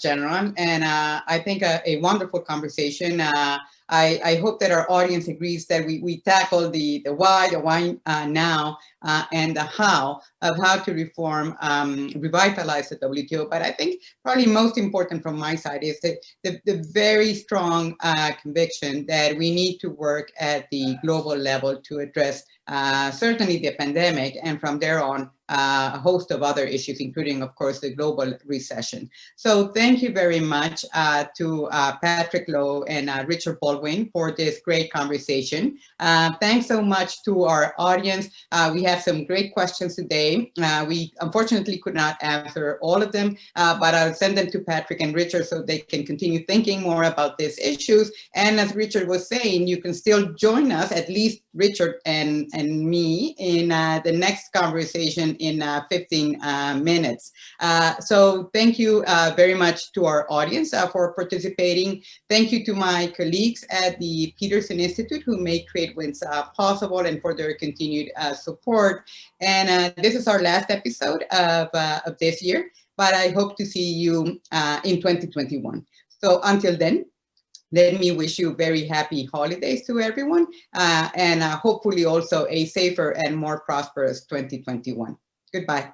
General, and I think a wonderful conversation. I hope that our audience agrees that we tackle the why now, and the how of how to reform, revitalize the WTO. But I think probably most important from my side is the very strong conviction that we need to work at the global level to address certainly the pandemic, and from there on, a host of other issues, including, of course, the global recession. So thank you very much to Patrick Lowe and Richard Baldwin for this great conversation. Thanks so much to our audience. We have some great questions today. We unfortunately could not answer all of them, but I'll send them to Patrick and Richard so they can continue thinking more about these issues. And as Richard was saying, you can still join us, at least Richard and me in the next conversation in 15 minutes. So thank you very much to our audience for participating. Thank you to my colleagues at the Peterson Institute who make TradeWinds possible and for their continued support. And this is our last episode of this year, but I hope to see you in 2021. So until then, let me wish you very happy holidays to everyone, and hopefully also a safer and more prosperous 2021. Goodbye.